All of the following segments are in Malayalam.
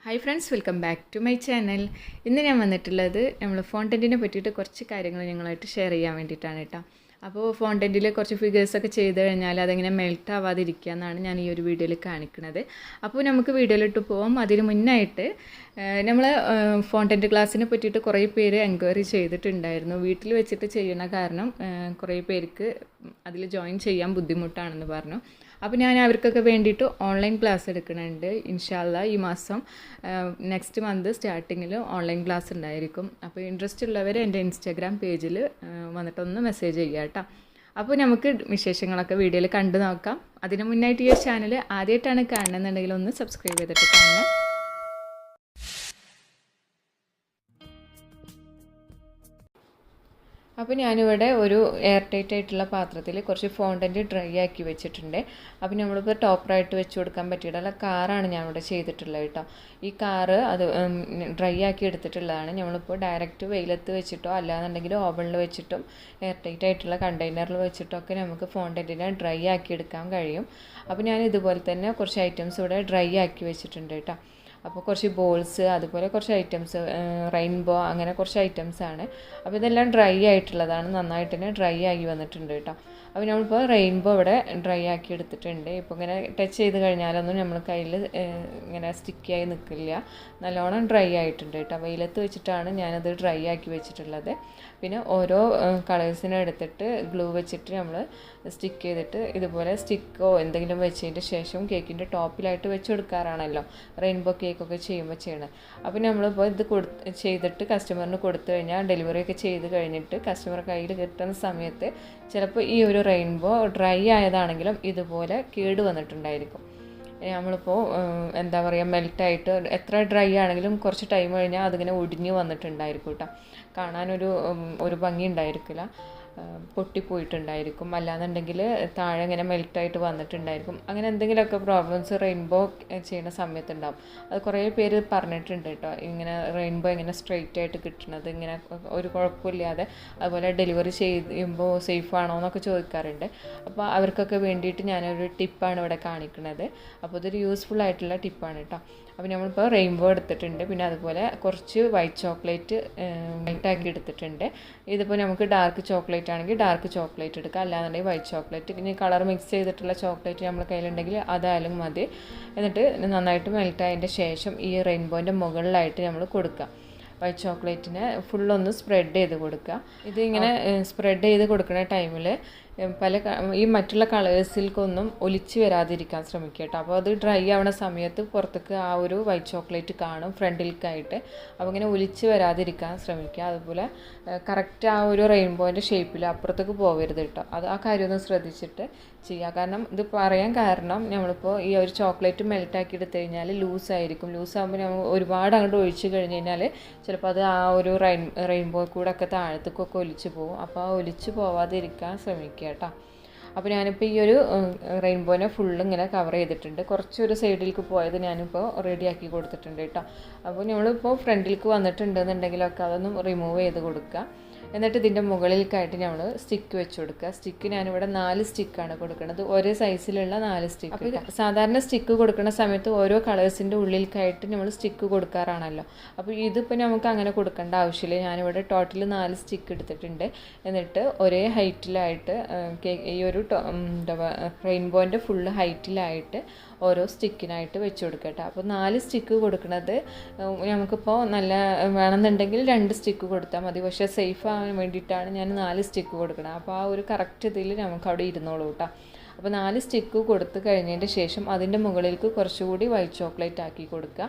Hi friends, welcome back to my channel. ഇന്ന് ഞാൻ വന്നിട്ടുള്ളത് നമ്മൾ ഫോണ്ടൻറ്റിനെ പറ്റിയിട്ട് കുറച്ച് കാര്യങ്ങൾ നിങ്ങളായിട്ട് ഷെയർ ചെയ്യാൻ വേണ്ടിയിട്ടാണ് കേട്ടോ. അപ്പോൾ ഫോണ്ടൻറ്റിൽ കുറച്ച് ഫിഗേഴ്സൊക്കെ ചെയ്ത് കഴിഞ്ഞാൽ അതെങ്ങനെ മെൽറ്റ് ആവാതിരിക്കുക എന്നാണ് ഞാൻ ഈ ഒരു വീഡിയോയിൽ കാണിക്കുന്നത്. അപ്പോൾ നമുക്ക് വീഡിയോയിലിട്ട് പോകാം. അതിന് മുന്നായിട്ട് നമ്മൾ ഫോണ്ടൻറ്റ് ക്ലാസ്സിനെ പറ്റിയിട്ട് കുറേ പേര് എൻക്വയറി ചെയ്തിട്ടുണ്ടായിരുന്നു. വീട്ടിൽ വെച്ചിട്ട് ചെയ്യുന്ന കാരണം കുറേ പേർക്ക് അതിൽ ജോയിൻ ചെയ്യാൻ ബുദ്ധിമുട്ടാണെന്ന് പറഞ്ഞു. അപ്പോൾ ഞാൻ അവർക്കൊക്കെ വേണ്ടിയിട്ട് ഓൺലൈൻ ക്ലാസ് എടുക്കുന്നുണ്ട്. ഇൻഷാല്ല ഈ മാസം നെക്സ്റ്റ് മന്ത് സ്റ്റാർട്ടിങ്ങിൽ ഓൺലൈൻ ക്ലാസ് ഉണ്ടായിരിക്കും. അപ്പോൾ ഇൻട്രസ്റ്റ് ഉള്ളവർ എൻ്റെ ഇൻസ്റ്റാഗ്രാം പേജിൽ വന്നിട്ടൊന്ന് മെസ്സേജ് ചെയ്യുക കേട്ടോ. അപ്പോൾ നമുക്ക് വിശേഷങ്ങളൊക്കെ വീഡിയോയിൽ കണ്ടു നോക്കാം. അതിന് മുന്നായിട്ട് ഈ ചാനൽ ആദ്യമായിട്ടാണ് കാണുന്നുണ്ടെങ്കിൽ ഒന്ന് സബ്സ്ക്രൈബ് ചെയ്തിട്ട് കാണണം. അപ്പോൾ ഞാനിവിടെ ഒരു എയർ ടൈറ്റ് ആയിട്ടുള്ള പാത്രത്തിൽ കുറച്ച് ഫോണ്ടൻറ്റ് ഡ്രൈ ആക്കി വെച്ചിട്ടുണ്ട്. അപ്പോൾ നമ്മളിപ്പോൾ ടോപ്പറായിട്ട് വെച്ച് കൊടുക്കാൻ പറ്റിയിട്ടുള്ള കാറാണ് ഞാനിവിടെ ചെയ്തിട്ടുള്ളത് കേട്ടോ. ഈ കാറ് അത് ഡ്രൈ ആക്കി എടുത്തിട്ടുള്ളതാണ്. നമ്മളിപ്പോൾ ഡയറക്റ്റ് വെയിലത്ത് വെച്ചിട്ടോ അല്ലാന്നുണ്ടെങ്കിൽ ഓവനിൽ വെച്ചിട്ടും എയർ ടൈറ്റ് ആയിട്ടുള്ള കണ്ടെയ്നറിൽ വെച്ചിട്ടൊക്കെ നമുക്ക് ഫോണ്ടൻറ്റിനെ ഡ്രൈ ആക്കി എടുക്കാൻ കഴിയും. അപ്പോൾ ഞാൻ ഇതുപോലെ തന്നെ കുറച്ച് ഐറ്റംസ് ഇവിടെ ഡ്രൈ ആക്കി വെച്ചിട്ടുണ്ട് കേട്ടോ. അപ്പോൾ കുറച്ച് ബോൾസ്, അതുപോലെ കുറച്ച് ഐറ്റംസ്, റെയിൻബോ, അങ്ങനെ കുറച്ച് ഐറ്റംസാണ്. അപ്പോൾ ഇതെല്ലാം ഡ്രൈ ആയിട്ടുള്ളതാണ്. നന്നായിട്ട് തന്നെ ഡ്രൈ ആയി വന്നിട്ടുണ്ട് കേട്ടോ. അപ്പോൾ നമ്മളിപ്പോൾ റെയിൻബോ ഇവിടെ ഡ്രൈ ആക്കി എടുത്തിട്ടുണ്ട്. ഇപ്പോൾ ഇങ്ങനെ ടച്ച് ചെയ്ത് കഴിഞ്ഞാലൊന്നും നമ്മൾ കയ്യിൽ ഇങ്ങനെ സ്റ്റിക്കിയായി നിൽക്കില്ല. നല്ലോണം ഡ്രൈ ആയിട്ടുണ്ട് കേട്ടോ. വെയിലത്ത് വെച്ചിട്ടാണ് ഞാനത് ഡ്രൈ ആക്കി വെച്ചിട്ടുള്ളത്. പിന്നെ ഓരോ കളേഴ്സിനെ എടുത്തിട്ട് ഗ്ലൂ വെച്ചിട്ട് നമ്മൾ സ്റ്റിക്ക് ചെയ്തിട്ട് ഇതുപോലെ സ്റ്റിക്കോ എന്തെങ്കിലും വെച്ചതിൻ്റെ ശേഷം കേക്കിൻ്റെ ടോപ്പിലായിട്ട് വെച്ച് കൊടുക്കാറാണല്ലോ റെയിൻബോ കേക്കൊക്കെ ചെയ്യുമ്പോൾ ചെയ്യണത്. അപ്പോൾ നമ്മളിപ്പോൾ ഇത് ചെയ്തിട്ട് കസ്റ്റമറിന് കൊടുത്തു കഴിഞ്ഞാൽ ഡെലിവറി ഒക്കെ ചെയ്ത് കഴിഞ്ഞിട്ട് കസ്റ്റമർ കയ്യിൽ കിട്ടുന്ന സമയത്ത് ചിലപ്പോൾ ഈ ഒരു റെയിൻബോ ഡ്രൈ ആയതാണെങ്കിലും ഇതുപോലെ കേട് വന്നിട്ടുണ്ടായിരിക്കും. നമ്മളിപ്പോൾ എന്താ പറയുക, മെൽറ്റായിട്ട് എത്ര ഡ്രൈ ആണെങ്കിലും കുറച്ച് ടൈം കഴിഞ്ഞാൽ അതിങ്ങനെ ഒടിഞ്ഞ് വന്നിട്ടുണ്ടായിരിക്കും കേട്ടോ. കാണാനൊരു ഭംഗി ഉണ്ടായിരിക്കില്ല, പൊട്ടിപ്പോയിട്ടുണ്ടായിരിക്കും. അല്ലാന്നുണ്ടെങ്കിൽ താഴെ ഇങ്ങനെ മെൽറ്റായിട്ട് വന്നിട്ടുണ്ടായിരിക്കും. അങ്ങനെ എന്തെങ്കിലുമൊക്കെ പ്രോബ്ലംസ് റെയിൻബോ ചെയ്യുന്ന സമയത്തുണ്ടാവും. അത് കുറേ പേര് പറഞ്ഞിട്ടുണ്ട് കേട്ടോ. ഇങ്ങനെ റെയിൻബോ ഇങ്ങനെ സ്ട്രെയിറ്റ് ആയിട്ട് കിട്ടുന്നത് ഇങ്ങനെ ഒരു കുഴപ്പമില്ലാതെ, അതുപോലെ ഡെലിവറി ചെയ്യുമ്പോൾ സേഫ് ആണോ എന്നൊക്കെ ചോദിക്കാറുണ്ട്. അപ്പോൾ അവർക്കൊക്കെ വേണ്ടിയിട്ട് ഞാനൊരു ടിപ്പാണ് ഇവിടെ കാണിക്കുന്നത്. അപ്പോൾ ഇതൊരു യൂസ്ഫുൾ ആയിട്ടുള്ള ടിപ്പാണ് കേട്ടോ. അപ്പോൾ നമ്മളിപ്പോൾ റെയിൻബോ എടുത്തിട്ടുണ്ട്. പിന്നെ അതുപോലെ കുറച്ച് വൈറ്റ് ചോക്ലേറ്റ് വൈറ്റാക്കി എടുത്തിട്ടുണ്ട്. ഇതിപ്പോൾ നമുക്ക് ഡാർക്ക് ചോക്ലേറ്റ് ആണെങ്കിൽ ഡാർക്ക് ചോക്ലേറ്റ് എടുക്കുക, അല്ലാന്നുണ്ടെങ്കിൽ വൈറ്റ് ചോക്ലേറ്റ്. ഇനി കളർ മിക്സ് ചെയ്തിട്ടുള്ള ചോക്ലേറ്റ് നമ്മുടെ കയ്യിലുണ്ടെങ്കിൽ അതായാലും മതി. എന്നിട്ട് നന്നായിട്ട് മെൽറ്റായതിൻ്റെ ശേഷം ഈ റെയിൻബോൻ്റെ മുകളിലായിട്ട് നമ്മൾ കൊടുക്കുക. വൈറ്റ് ചോക്ലേറ്റിനെ ഫുള്ളൊന്ന് സ്പ്രെഡ് ചെയ്ത് കൊടുക്കുക. ഇതിങ്ങനെ സ്പ്രെഡ് ചെയ്ത് കൊടുക്കുന്ന ടൈമിൽ ഈ മറ്റുള്ള കളേഴ്സിൽക്കൊന്നും ഒലിച്ച് വരാതിരിക്കാൻ ശ്രമിക്കുക കേട്ടോ. അപ്പോൾ അത് ഡ്രൈ ആവുന്ന സമയത്ത് പുറത്തേക്ക് ആ ഒരു വൈറ്റ് ചോക്ലേറ്റ് കാണും ഫ്രണ്ടിലേക്കായിട്ട്. അപ്പോൾ ഇങ്ങനെ ഒലിച്ച് വരാതിരിക്കാൻ ശ്രമിക്കുക. അതുപോലെ കറക്റ്റ് ആ ഒരു റെയിൻബോൻ്റെ ഷേപ്പിൽ അപ്പുറത്തേക്ക് പോകരുത് കേട്ടോ. ആ കാര്യം ഒന്ന് ശ്രദ്ധിച്ചിട്ട് ചെയ്യുക. കാരണം ഇത് പറയാൻ കാരണം നമ്മളിപ്പോൾ ഈ ഒരു ചോക്ലേറ്റ് മെൽറ്റാക്കി എടുത്തു കഴിഞ്ഞാൽ ലൂസായിരിക്കും. ലൂസാകുമ്പോൾ നമ്മൾ ഒരുപാട് അങ്ങോട്ട് ഒഴിച്ച് കഴിഞ്ഞ് കഴിഞ്ഞാൽ ചിലപ്പോൾ അത് ആ ഒരു റെയിൻബോ കൂടെ ഒക്കെ താഴത്തേക്കൊക്കെ ഒലിച്ച് പോകും. അപ്പോൾ ആ ഒലിച്ച് പോവാതിരിക്കാൻ ശ്രമിക്കുക കേട്ടോ. അപ്പോൾ ഞാനിപ്പോൾ ഈ ഒരു റെയിൻബോനെ ഫുള്ള് ഇങ്ങനെ കവർ ചെയ്തിട്ടുണ്ട്. കുറച്ചൊരു സൈഡിലേക്ക് പോയത് ഞാനിപ്പോൾ റെഡിയാക്കി കൊടുത്തിട്ടുണ്ട് കേട്ടോ. അപ്പോൾ നമ്മളിപ്പോൾ ഫ്രണ്ടിലേക്ക് വന്നിട്ടുണ്ടെന്നുണ്ടെങ്കിലൊക്കെ അതൊന്നും റിമൂവ് ചെയ്ത് കൊടുക്കുക. എന്നിട്ട് ഇതിൻ്റെ മുകളിലേക്കായിട്ട് നമ്മൾ സ്റ്റിക്ക് വെച്ച് കൊടുക്കുക. സ്റ്റിക്ക് ഞാനിവിടെ 4 സ്റ്റിക്കാണ് കൊടുക്കുന്നത്, ഒരേ സൈസിലുള്ള 4 സ്റ്റിക്ക്. അപ്പോൾ സാധാരണ സ്റ്റിക്ക് കൊടുക്കുന്ന സമയത്ത് ഓരോ കളേഴ്സിൻ്റെ ഉള്ളിലേക്കായിട്ട് നമ്മൾ സ്റ്റിക്ക് കൊടുക്കാറാണല്ലോ. അപ്പോൾ ഇതിപ്പോൾ നമുക്ക് അങ്ങനെ കൊടുക്കേണ്ട ആവശ്യമില്ല. ഞാനിവിടെ ടോട്ടൽ 4 സ്റ്റിക്ക് എടുത്തിട്ടുണ്ട്. എന്നിട്ട് ഒരേ ഹൈറ്റിലായിട്ട് ഈ ഒരു റെയിൻബോൻ്റെ ഫുള്ള് ഹൈറ്റിലായിട്ട് ഓരോ സ്റ്റിക്കിനായിട്ട് വെച്ച് കൊടുക്കട്ടെ. അപ്പോൾ 4 സ്റ്റിക്ക് കൊടുക്കുന്നത് നമുക്കിപ്പോൾ നല്ല വേണമെന്നുണ്ടെങ്കിൽ 2 സ്റ്റിക്ക് കൊടുത്താൽ മതി. പക്ഷേ സേഫ് ആവാൻ വേണ്ടിയിട്ടാണ് ഞാൻ 4 സ്റ്റിക്ക് കൊടുക്കുന്നത്. അപ്പോൾ ആ ഒരു കറക്റ്റ് ഇതിൽ നമുക്ക് അവിടെ ഇരുന്നോളൂ കേട്ടോ. അപ്പോൾ 4 സ്റ്റിക്ക് കൊടുത്ത് കഴിഞ്ഞതിൻ്റെ ശേഷം അതിൻ്റെ മുകളിലേക്ക് കുറച്ചുകൂടി വൈറ്റ് ചോക്ലേറ്റ് ആക്കി കൊടുക്കുക.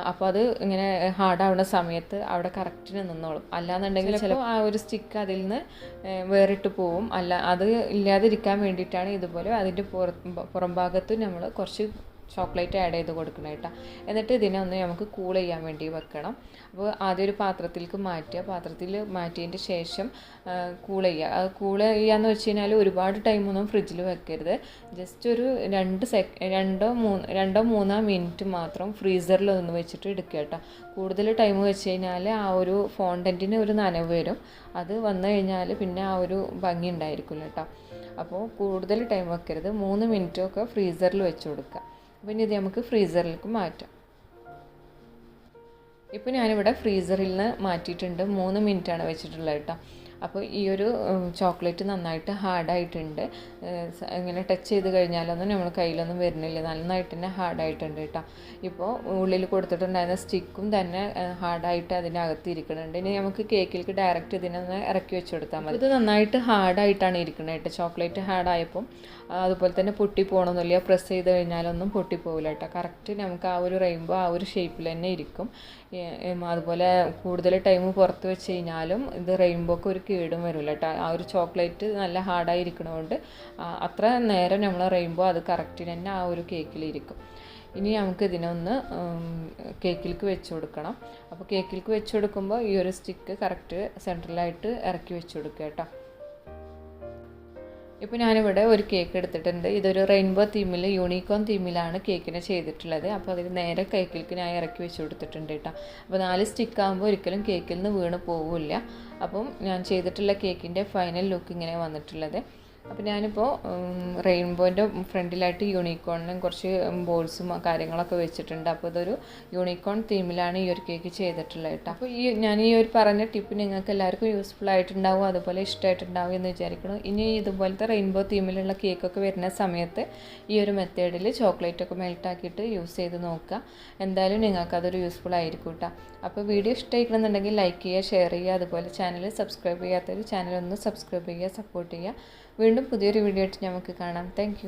അപ്പോൾ അത് ഇങ്ങനെ ഹാർഡാവുന്ന സമയത്ത് അവിടെ കറക്റ്റിന് നിന്നോളും. അല്ലാന്നുണ്ടെങ്കിൽ ചിലപ്പോൾ ആ ഒരു സ്റ്റിക്ക് അതിൽ നിന്ന് വേറിട്ട് പോവും. അത് ഇല്ലാതിരിക്കാൻ വേണ്ടിയിട്ടാണ് ഇതുപോലെ അതിൻ്റെ പുറം ഭാഗത്ത് നമ്മൾ കുറച്ച് ചോക്ലേറ്റ് ആഡ് ചെയ്ത് കൊടുക്കണം കേട്ടോ. എന്നിട്ട് ഇതിനെ ഒന്ന് നമുക്ക് കൂൾ ചെയ്യാൻ വേണ്ടി വെക്കണം. അപ്പോൾ ആദ്യം ഒരു പാത്രത്തിലേക്ക് മാറ്റുക. പാത്രത്തിൽ മാറ്റിയതിൻ്റെ ശേഷം കൂൾ ചെയ്യുക. അത് കൂൾ ചെയ്യാന്ന് വെച്ച് കഴിഞ്ഞാൽ ഒരുപാട് ടൈമൊന്നും ഫ്രിഡ്ജിൽ വെക്കരുത്. ജസ്റ്റ് ഒരു 2-3 മിനിറ്റ് മാത്രം ഫ്രീസറിൽ ഒന്ന് വെച്ചിട്ട് എടുക്കുക കേട്ടോ. കൂടുതൽ ടൈം വെച്ച് കഴിഞ്ഞാൽ ആ ഒരു ഫോണ്ടൻറ്റിന് ഒരു നനവ് വരും. അത് വന്നു കഴിഞ്ഞാൽ പിന്നെ ആ ഒരു ഭംഗി ഉണ്ടായിരിക്കില്ല കേട്ടോ. അപ്പോൾ കൂടുതൽ ടൈം വെക്കരുത്. 3 മിനിറ്റൊക്കെ ഫ്രീസറിൽ വെച്ച് കൊടുക്കുക. പിന്നെ ഇത് നമുക്ക് ഫ്രീസറിലേക്ക് മാറ്റാം. ഇപ്പോൾ ഞാനിവിടെ ഫ്രീസറിൽ നിന്ന് മാറ്റിയിട്ടുണ്ട് 3 മിനിറ്റാണ് വെച്ചിട്ടുള്ളത് കേട്ടോ. അപ്പോൾ ഈ ഒരു ചോക്ലേറ്റ് നന്നായിട്ട് ഹാർഡായിട്ടുണ്ട്. ഇങ്ങനെ ടച്ച് ചെയ്ത് കഴിഞ്ഞാലൊന്നും നമ്മൾ കയ്യിലൊന്നും വരുന്നില്ല, നന്നായിട്ട് തന്നെ ഹാർഡായിട്ടുണ്ട് കേട്ടോ. ഇപ്പോൾ ഉള്ളിൽ കൊടുത്തിട്ടുണ്ടായിരുന്ന സ്റ്റിക്കും തന്നെ ഹാർഡായിട്ട് അതിനകത്ത് ഇരിക്കുന്നുണ്ട്. ഇനി നമുക്ക് കേക്കിലേക്ക് ഡയറക്റ്റ് ഇതിനൊന്ന് ഇറക്കി വെച്ച് കൊടുത്താൽ മതി. ഇത് നന്നായിട്ട് ഹാർഡായിട്ടാണ് ഇരിക്കുന്നത് കേട്ടോ. ചോക്ലേറ്റ് ഹാർഡായപ്പം അതുപോലെ തന്നെ പൊട്ടി പോകണമെന്നില്ല, പ്രസ് ചെയ്ത് കഴിഞ്ഞാലൊന്നും പൊട്ടിപ്പോകില്ല കേട്ടോ. കറക്റ്റ് നമുക്ക് ആ ഒരു റെയിൻബോ ആ ഒരു ഷേപ്പിൽ തന്നെ ഇരിക്കും. അതുപോലെ കൂടുതൽ ടൈം പുറത്ത് വെച്ച് കഴിഞ്ഞാലും ഇത് റെയിൻബോക്ക് ഒരു കേടും വരില്ല കേട്ടോ. ആ ഒരു ചോക്ലേറ്റ് നല്ല ഹാർഡായി ഇരിക്കണതുകൊണ്ട് അത്ര നേരം നമ്മൾ റെയിൻബോ അത് കറക്റ്റ് തന്നെ ആ ഒരു കേക്കിലിരിക്കും. ഇനി നമുക്ക് ഇതിനൊന്ന് കേക്കിലേക്ക് വെച്ച് കൊടുക്കണം. അപ്പോൾ കേക്കിലേക്ക് വെച്ച് കൊടുക്കുമ്പോൾ ഈ ഒരു സ്റ്റിക്ക് കറക്റ്റ് സെൻട്രലായിട്ട് ഇറക്കി വെച്ച് കൊടുക്കുക കേട്ടോ. ഇപ്പോൾ ഞാനിവിടെ ഒരു കേക്ക് എടുത്തിട്ടുണ്ട്. ഇതൊരു റെയിൻബോ തീമിൽ, യൂണിക്കോൺ തീമിലാണ് കേക്കിനെ ചെയ്തിട്ടുള്ളത്. അപ്പോൾ അതിൽ നേരെ കേക്കിലേക്ക് ഞാൻ ഇറക്കി വെച്ച് കൊടുത്തിട്ടുണ്ട് കേട്ടോ. അപ്പോൾ 4 സ്റ്റിക്കാകുമ്പോൾ ഒരിക്കലും കേക്കിൽ നിന്ന് വീണ് പോവില്ല. അപ്പം ഞാൻ ചെയ്തിട്ടുള്ള കേക്കിൻ്റെ ഫൈനൽ ലുക്ക് ഇങ്ങനെ വന്നിട്ടുള്ളത്. അപ്പോൾ ഞാനിപ്പോൾ റെയിൻബോൻ്റെ ഫ്രണ്ടിലായിട്ട് യൂണിക്കോണിനും കുറച്ച് ബോൾസും കാര്യങ്ങളൊക്കെ വെച്ചിട്ടുണ്ട്. അപ്പോൾ ഇതൊരു യൂണിക്കോൺ തീമിലാണ് ഈ ഒരു കേക്ക് ചെയ്തിട്ടുള്ളത് കേട്ടോ. അപ്പോൾ ഞാൻ ഈ ഒരു പറഞ്ഞ ടിപ്പ് നിങ്ങൾക്ക് എല്ലാവർക്കും യൂസ്ഫുൾ ആയിട്ടുണ്ടാവും, അതുപോലെ ഇഷ്ടമായിട്ടുണ്ടാവും എന്ന് വിചാരിക്കണം. ഇനി ഇതുപോലത്തെ റെയിൻബോ തീമിലുള്ള കേക്കൊക്കെ വരുന്ന സമയത്ത് ഈ ഒരു മെത്തേഡിൽ ചോക്ലേറ്റൊക്കെ മെൽട്ടാക്കിയിട്ട് യൂസ് ചെയ്ത് നോക്കുക. എന്തായാലും നിങ്ങൾക്കതൊരു യൂസ്ഫുൾ ആയിരിക്കും കേട്ടോ. അപ്പോൾ വീഡിയോ ഇഷ്ടമായിക്കണമെന്നുണ്ടെങ്കിൽ ലൈക്ക് ചെയ്യുക, ഷെയർ ചെയ്യുക, അതുപോലെ ചാനൽ സബ്സ്ക്രൈബ് ചെയ്യാത്തൊരു ചാനൽ ഒന്ന് സബ്സ്ക്രൈബ് ചെയ്യുക, സപ്പോർട്ട് ചെയ്യുക. വീണ്ടും പുതിയൊരു വീഡിയോ ആയിട്ട് നമുക്ക് കാണാം. താങ്ക്